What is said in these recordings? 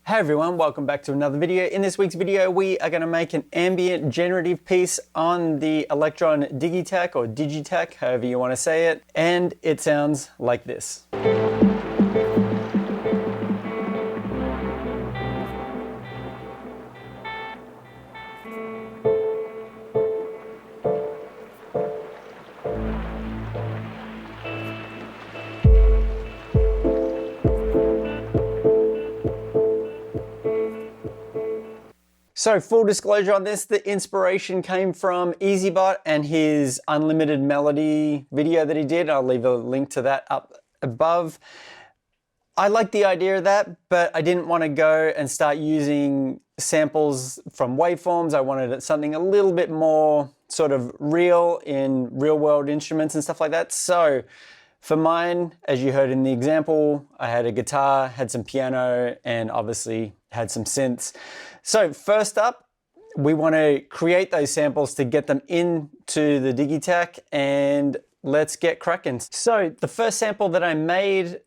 Hey everyone, welcome back to another video. In this week's video, we are going to make an ambient generative piece on the Electron Digitakt or Digitakt, however you want to say it, and it sounds like this. So full disclosure on this, the inspiration came from EasyBot and his unlimited melody video that he did. I'll leave a link to that up above. I like the idea of that, but I didn't want to go and start using samples from waveforms. I wanted something a little bit more sort of real in real world instruments and stuff like that. So for mine, as you heard in the example, I had a guitar, had some piano, and obviously had some synths. So first up, we want to create those samples to get them into the Digitakt, and let's get cracking. So the first sample that I made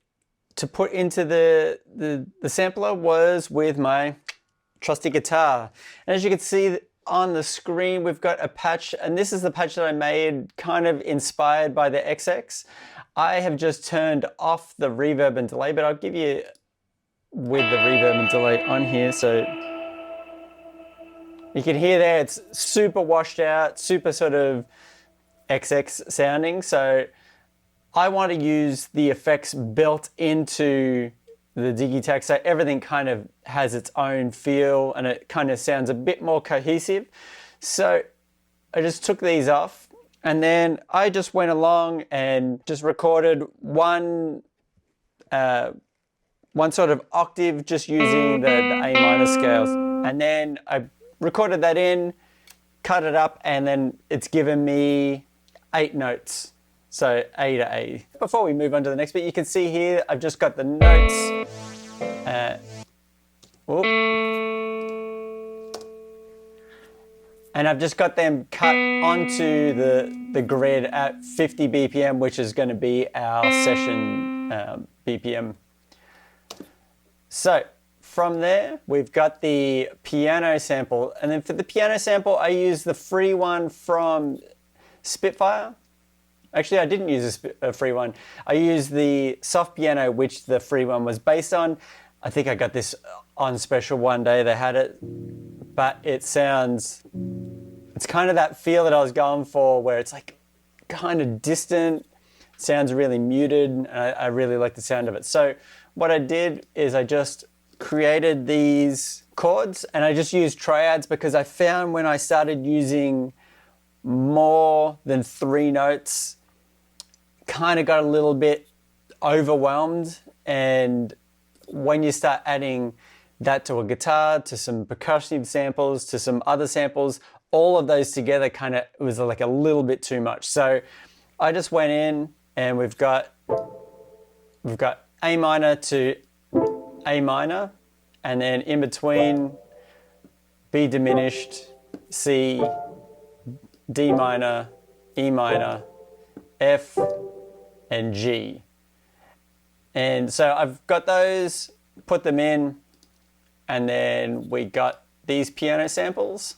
to put into the sampler was with my trusty guitar. And as you can see on the screen, we've got a patch, and this is the patch that I made kind of inspired by the XX. I have just turned off the reverb and delay, but I'll give you with the reverb and delay on here. So you can hear there, it's super washed out, super sort of XX sounding. So I want to use the effects built into the Digitakt, so everything kind of has its own feel and it kind of sounds a bit more cohesive. So I just took these off and then I just went along and just recorded one sort of octave just using the A minor scales. And then I recorded that in, cut it up, and then it's given me 8 notes. So A to A. Before we move on to the next bit, you can see here, I've just got the notes. And I've just got them cut onto the grid at 50 BPM, which is going to be our session BPM. So from there, we've got the piano sample. And then for the piano sample, I use the free one from Spitfire. Actually, I didn't use a free one. I used the soft piano, which the free one was based on. I think I got this on special one day, they had it. But it sounds, it's kind of that feel that I was going for where it's like kind of distant, sounds really muted, and I really like the sound of it. So what I did is I just created these chords and I just used triads because I found when I started using more than 3 notes, kind of got a little bit overwhelmed. And when you start adding that to a guitar, to some percussive samples, to some other samples, all of those together kind of was like a little bit too much. So I just went in and we've got A minor to A minor, and then in between B diminished, C, D minor, E minor, F, and G. And so I've got those, put them in, and then we got these piano samples.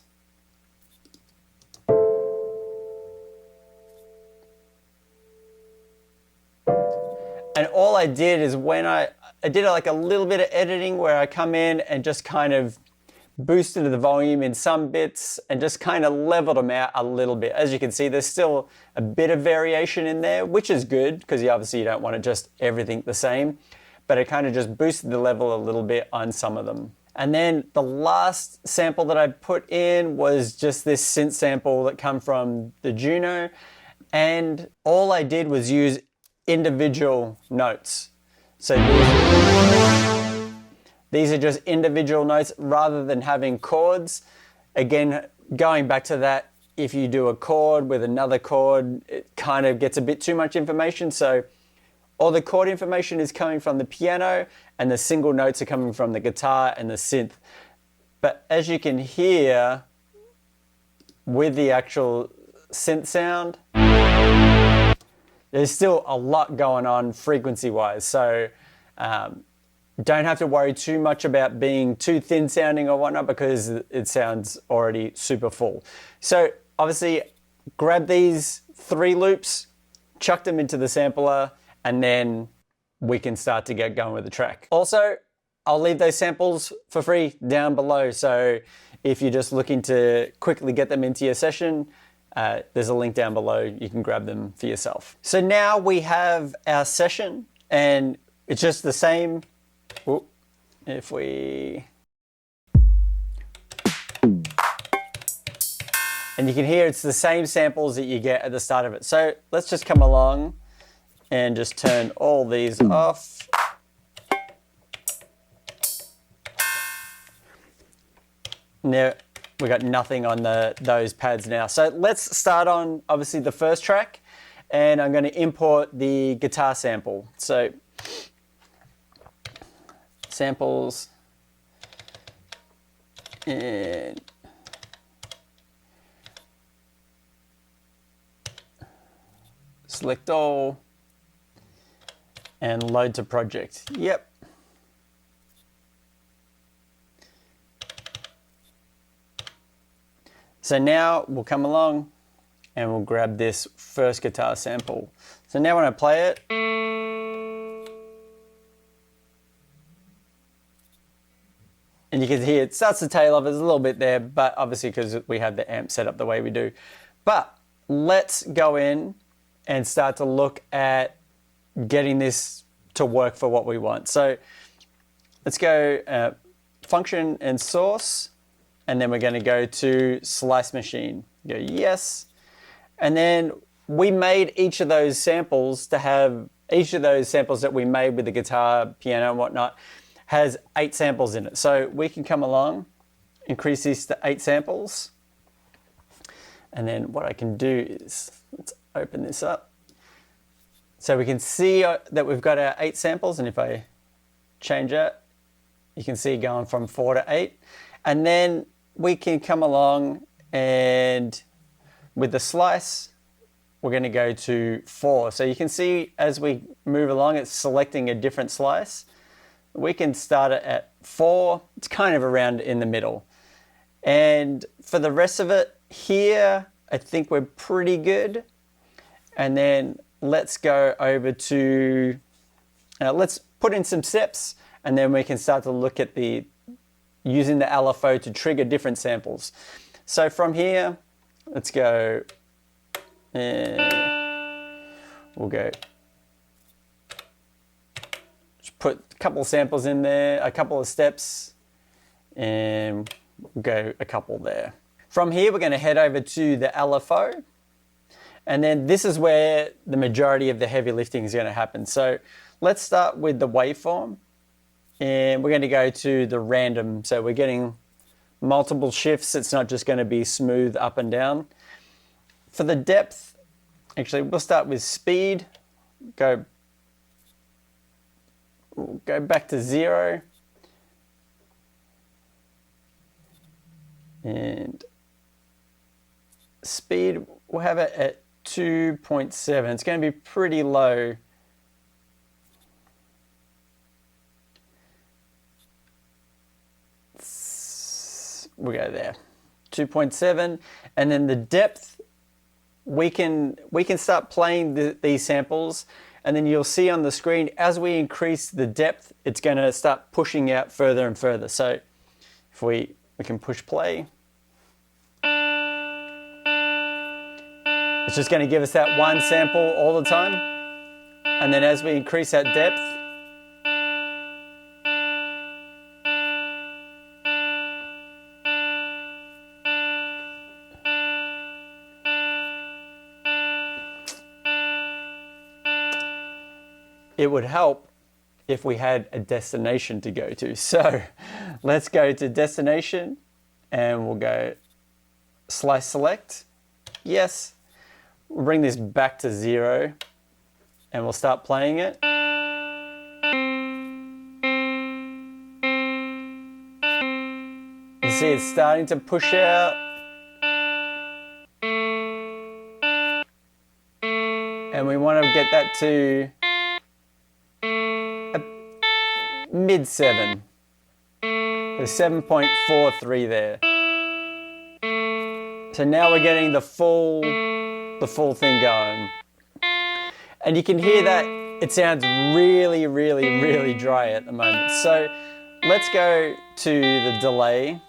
And all I did is when I did like a little bit of editing where I come in and just kind of boosted the volume in some bits and just kind of leveled them out a little bit. As you can see, there's still a bit of variation in there, which is good because obviously you don't want to just everything the same, but it kind of just boosted the level a little bit on some of them. And then the last sample that I put in was just this synth sample that come from the Juno. And all I did was use individual notes. So these are just individual notes rather than having chords. Again, going back to that, if you do a chord with another chord, it kind of gets a bit too much information. So all the chord information is coming from the piano and the single notes are coming from the guitar and the synth. But as you can hear with the actual synth sound, there's still a lot going on frequency-wise. So don't have to worry too much about being too thin sounding or whatnot because it sounds already super full. So obviously grab these 3 loops, chuck them into the sampler, and then we can start to get going with the track. Also, I'll leave those samples for free down below. So if you're just looking to quickly get them into your session, there's a link down below. You can grab them for yourself. So now we have our session and it's just the same. Ooh, if we... And you can hear it's the same samples that you get at the start of it. So let's just come along and just turn all these off. Now we got nothing on those pads now. So let's start on obviously the first track, and I'm going to import the guitar sample. So samples and select all and load to project. Yep. So now we'll come along and we'll grab this first guitar sample. So now when I play it, and you can hear it starts to tail off. There's a little bit there, but obviously because we have the amp set up the way we do. But let's go in and start to look at getting this to work for what we want. So let's go function and source, and then we're going to go to slice machine. Go yes, and then we made each of those samples to have each of those samples that we made with the guitar, piano, and whatnot has 8 samples in it. So we can come along, increase this to 8 samples, and then what I can do is let's open this up. So we can see that we've got our 8 samples, and if I change it, you can see going from 4 to 8. And then we can come along and with the slice, we're going to go to 4. So you can see as we move along, it's selecting a different slice. We can start it at 4. It's kind of around in the middle. And for the rest of it here, I think we're pretty good. And then let's go over to, let's put in some steps, and then we can start to look at using the LFO to trigger different samples. So from here, let's go, we'll go, just put a couple of samples in there, a couple of steps, and we'll go a couple there. From here, we're going to head over to the LFO. And then this is where the majority of the heavy lifting is going to happen. So let's start with the waveform. And we're going to go to the random. So we're getting multiple shifts. It's not just going to be smooth up and down. For the depth, actually, we'll start with speed. We'll go back to 0. And speed, we'll have it at 2.7. It's going to be pretty low. We'll go there, 2.7, and then the depth, we can start playing these samples, and then you'll see on the screen as we increase the depth, it's going to start pushing out further and further. So if we can push play, it's just going to give us that one sample all the time, and then as we increase that depth, it would help if we had a destination to go to. So let's go to destination and we'll go slice select. Yes. We'll bring this back to 0 and we'll start playing it. You see it's starting to push out. And we want to get that to mid 7. So 7.43 there. So now we're getting the full thing going. And you can hear that it sounds really, really, really dry at the moment. So let's go to the delay.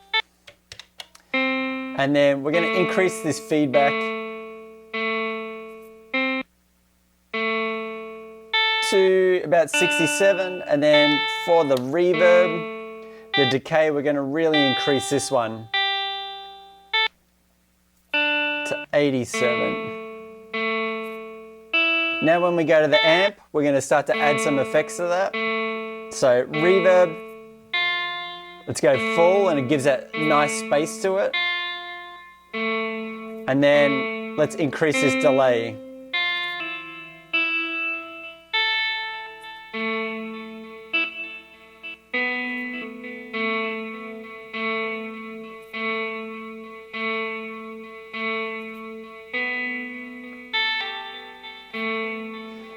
And then we're going to increase this feedback to about 67. And then for the reverb, the decay, we're going to really increase this one to 87. Now when we go to the amp, we're going to start to add some effects to that. So reverb, let's go full, and it gives that nice space to it. And then let's increase this delay.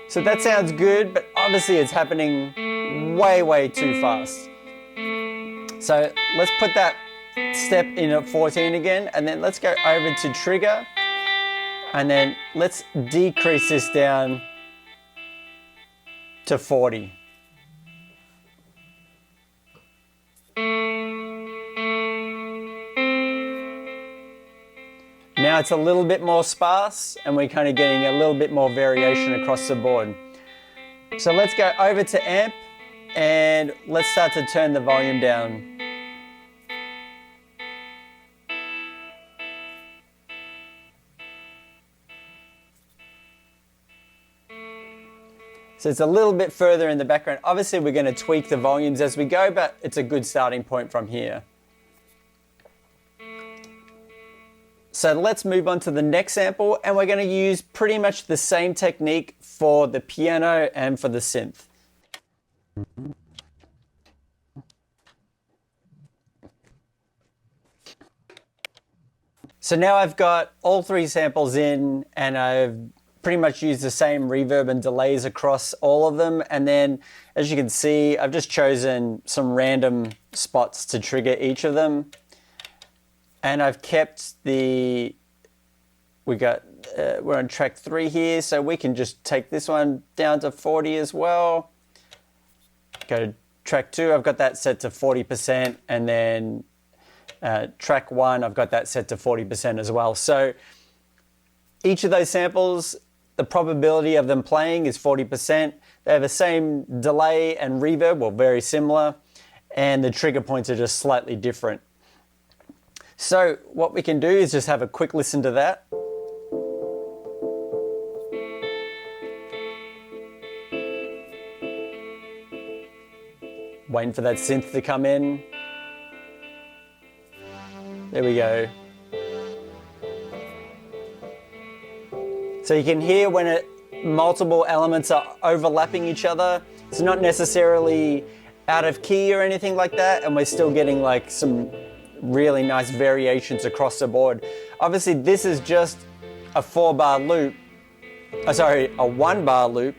So that sounds good, but obviously it's happening way, way too fast. So let's put that step in at 14 again, and then let's go over to trigger, and then let's decrease this down to 40. Now it's a little bit more sparse, and we're kind of getting a little bit more variation across the board. So let's go over to amp, and let's start to turn the volume down. So it's a little bit further in the background. Obviously we're going to tweak the volumes as we go, but it's a good starting point from here. So let's move on to the next sample, and we're going to use pretty much the same technique for the piano and for the synth. So now I've got all 3 samples in, and I've pretty much used the same reverb and delays across all of them. And then, as you can see, I've just chosen some random spots to trigger each of them. And I've kept we're on track 3 here, so we can just take this one down to 40 as well. Go to track 2, I've got that set to 40%, and then track 1, I've got that set to 40% as well. So each of those samples, the probability of them playing is 40%. They have the same delay and reverb, well, very similar, and the trigger points are just slightly different. So what we can do is just have a quick listen to that. Waiting for that synth to come in. There we go. So you can hear when multiple elements are overlapping each other. It's not necessarily out of key or anything like that, and we're still getting like some really nice variations across the board. Obviously this is just a 4-bar loop, a 1-bar loop.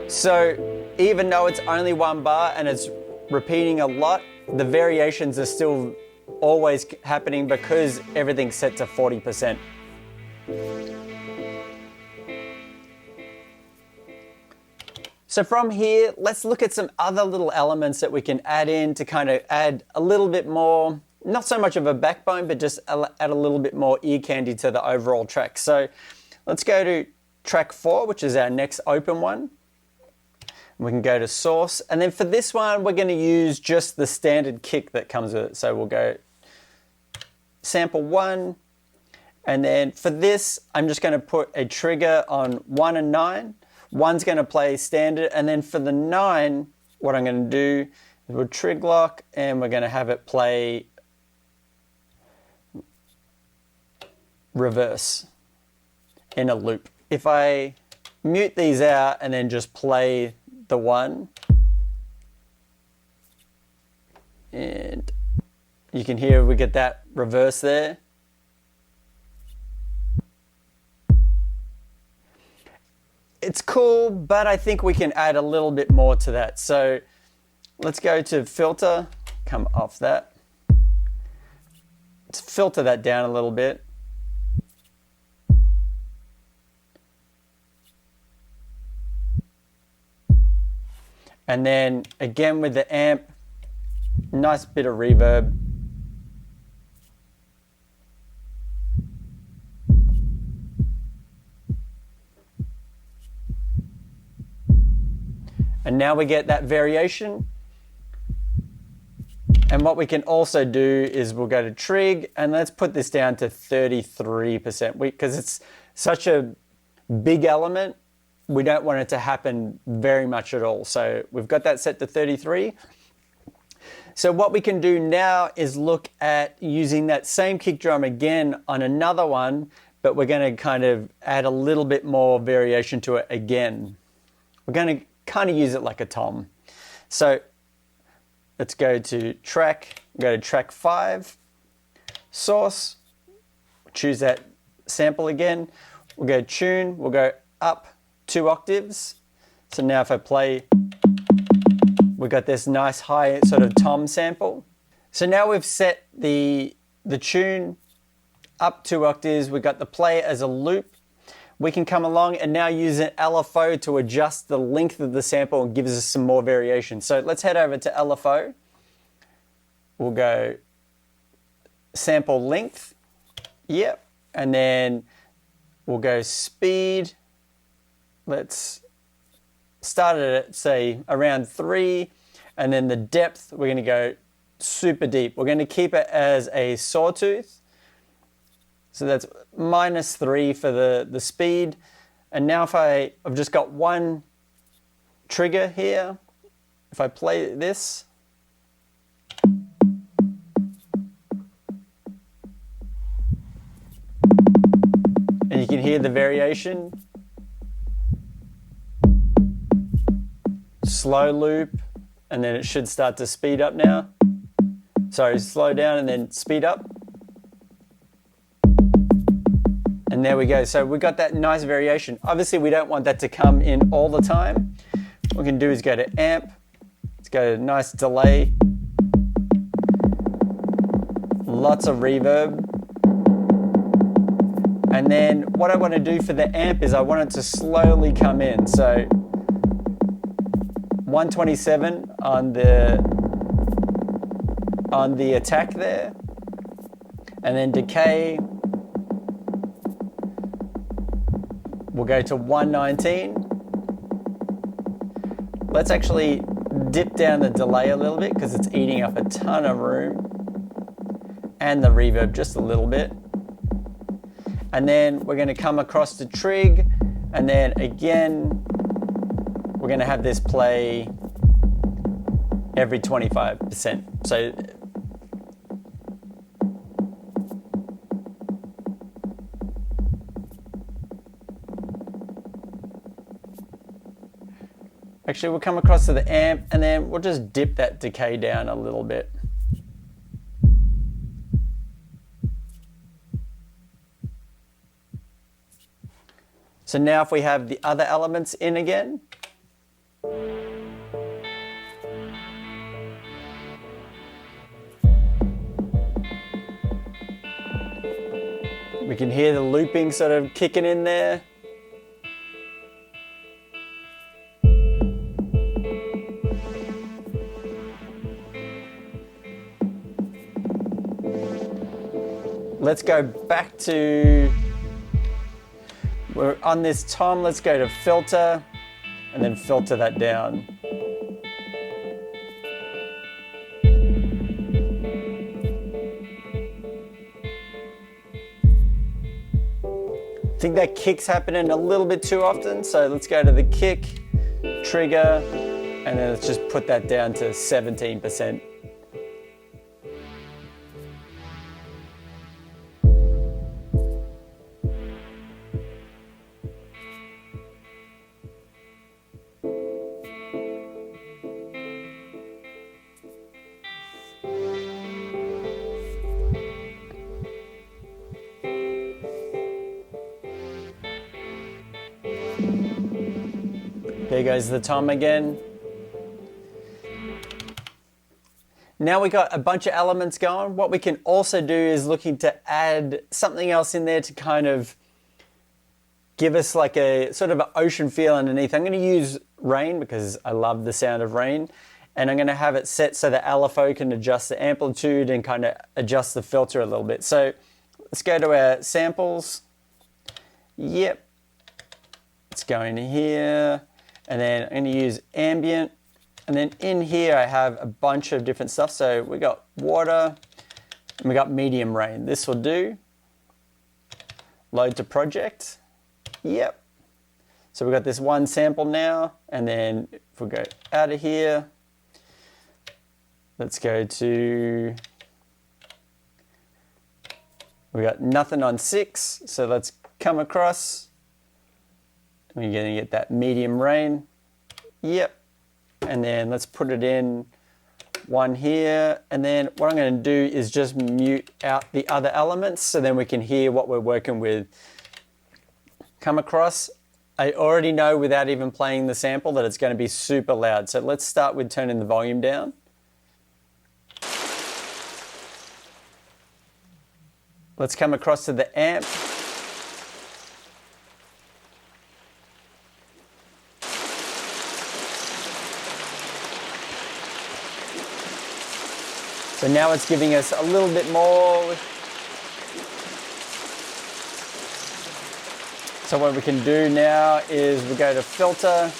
So even though it's only 1 bar and it's repeating a lot, the variations are still always happening because everything's set to 40%. So from here, let's look at some other little elements that we can add in to kind of add a little bit more, not so much of a backbone, but just add a little bit more ear candy to the overall track. So let's go to track 4, which is our next open one. We can go to source, and then for this one, we're going to use just the standard kick that comes with it. So we'll go sample 1, and then for this, I'm just going to put a trigger on 1 and 9. 1's going to play standard, and then for the 9, what I'm going to do is we'll trig lock, and we're going to have it play reverse in a loop. If I mute these out and then just play the 1, and you can hear we get that reverse there. It's cool, but I think we can add a little bit more to that. So let's go to filter, come off that. Let's filter that down a little bit. And then again with the amp, nice bit of reverb. And now we get that variation. And what we can also do is we'll go to trig and let's put this down to 33%, because it's such a big element. We don't want it to happen very much at all. So we've got that set to 33. So what we can do now is look at using that same kick drum again on another one, but we're going to kind of add a little bit more variation to it again. We're going to kind of use it like a tom. So let's go to track, go to track 5, source, choose that sample again. We'll go tune, we'll go up 2 octaves. So now if I play, we've got this nice high sort of tom sample. So now we've set the tune up 2 octaves, we've got the play as a loop. We can come along and now use an LFO to adjust the length of the sample and gives us some more variation. So let's head over to LFO. We'll go sample length. Yep. And then we'll go speed. Let's start it at, say, around 3. And then the depth, we're going to go super deep. We're going to keep it as a sawtooth. So that's -3 for the speed. And now if I've just got one trigger here, if I play this, and you can hear the variation, slow loop, and then it should start to speed up now. Sorry, slow down and then speed up. And there we go. So we got that nice variation. Obviously, we don't want that to come in all the time. What we can do is go to amp. Let's go to nice delay. Lots of reverb. And then what I want to do for the amp is I want it to slowly come in. So 127 on the attack there. And then decay. We'll go to 119. Let's actually dip down the delay a little bit because it's eating up a ton of room, and the reverb just a little bit. And then we're going to come across to trig, and then again we're going to have this play every 25%. So actually, we'll come across to the amp and then we'll just dip that decay down a little bit. So now if we have the other elements in again, we can hear the looping sort of kicking in there. Let's go back to, we're on this tom, let's go to filter and then filter that down. I think that kick's happening a little bit too often, so let's go to the kick, trigger, and then let's just put that down to 17%. There goes the tom again. Now we got a bunch of elements going. What we can also do is looking to add something else in there to kind of give us like a sort of an ocean feel underneath. I'm going to use rain because I love the sound of rain. And I'm going to have it set so that LFO can adjust the amplitude and kind of adjust the filter a little bit. So let's go to our samples. Yep. Let's go in here. And then I'm going to use ambient. And then in here I have a bunch of different stuff. So we got water and we got medium rain. This will do. Load to project. Yep. So we've got this one sample now. And then if we go out of here, let's go to, we got nothing on 6. So let's come across. We're going to get that medium rain. Yep. And then let's put it in one here. And then what I'm going to do is just mute out the other elements so then we can hear what we're working with. Come across. I already know without even playing the sample that it's going to be super loud. So let's start with turning the volume down. Let's come across to the amp. So now it's giving us a little bit more. So what we can do now is we go to filter.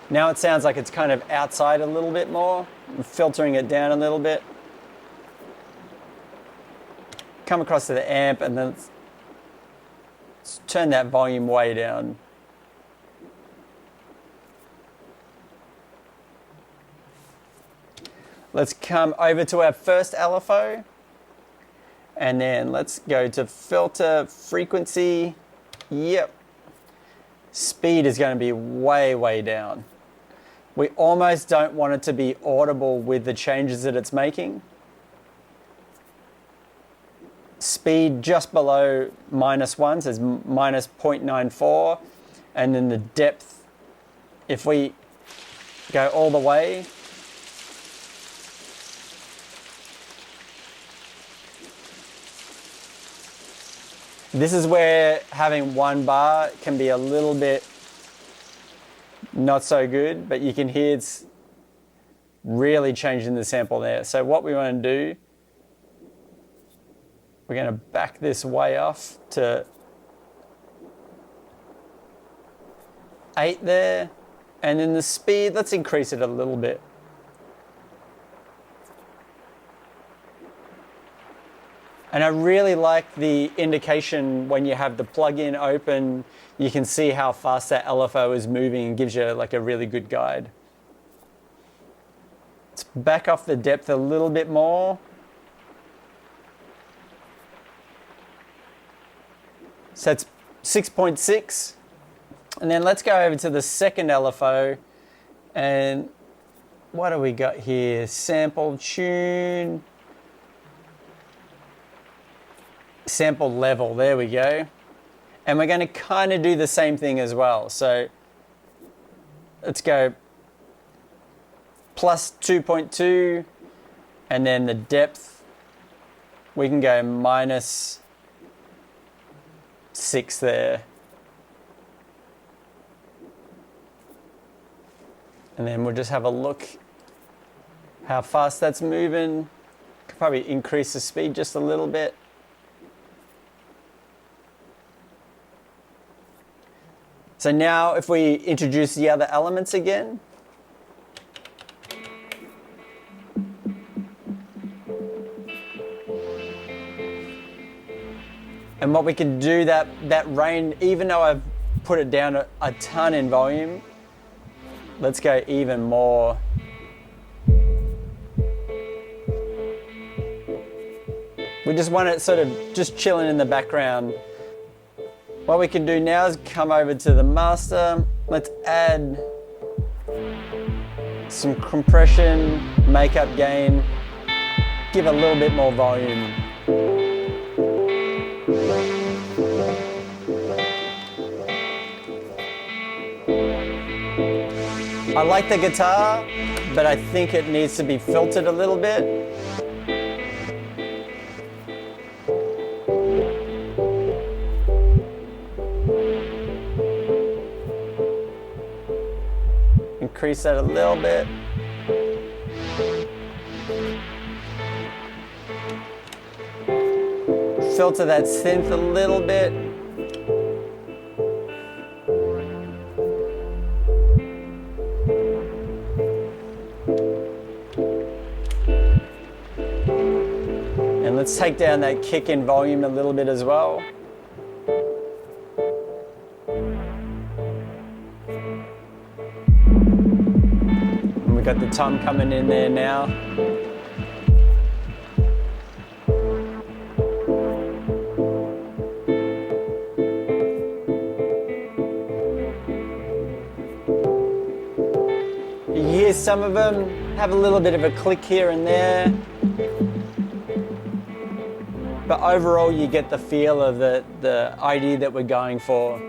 Now it sounds like it's kind of outside a little bit more. I'm filtering it down a little bit. Come across to the amp and then let's turn that volume way down. Let's come over to our first LFO and then let's go to filter, frequency. Yep. Speed is going to be way, way down. We almost don't want it to be audible with the changes that it's making. Speed just below -1 says -0.94. And then the depth, if we go all the way, this is where having one bar can be a little bit not so good, but you can hear it's really changing the sample there. So what we want to do, we're going to back this way off to 8 there. And then the speed, let's increase it a little bit. And I really like the indication when you have the plugin open, you can see how fast that LFO is moving and gives you like a really good guide. Let's back off the depth a little bit more. So it's 6.6. And then let's go over to the second LFO. And what do we got here? Sample tune. Sample level, there we go. And we're going to kind of do the same thing as well. So let's go plus 2.2 and then the depth, we can go -6 there. And then we'll just have a look how fast that's moving. Could probably increase the speed just a little bit. So now if we introduce the other elements again. And what we can do, that rain, even though I've put it down a ton in volume, let's go even more. We just want it sort of just chilling in the background. What we can do now is come over to the master. Let's add some compression, makeup gain, give a little bit more volume. I like the guitar, but I think it needs to be filtered a little bit. Increase that a little bit. Filter that synth a little bit. And let's take down that kick in volume a little bit as well. And we've got the tom coming in there now. You hear some of them have a little bit of a click here and there. But overall, you get the feel of the idea that we're going for.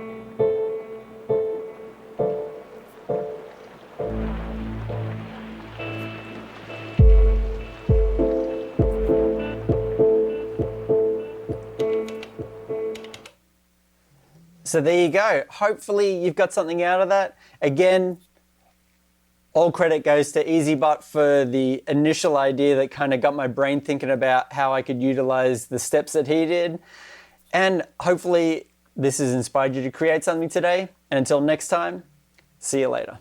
So there you go. Hopefully you've got something out of that. Again, all credit goes to EasyBot for the initial idea that kind of got my brain thinking about how I could utilize the steps that he did. And hopefully this has inspired you to create something today. And until next time, see you later.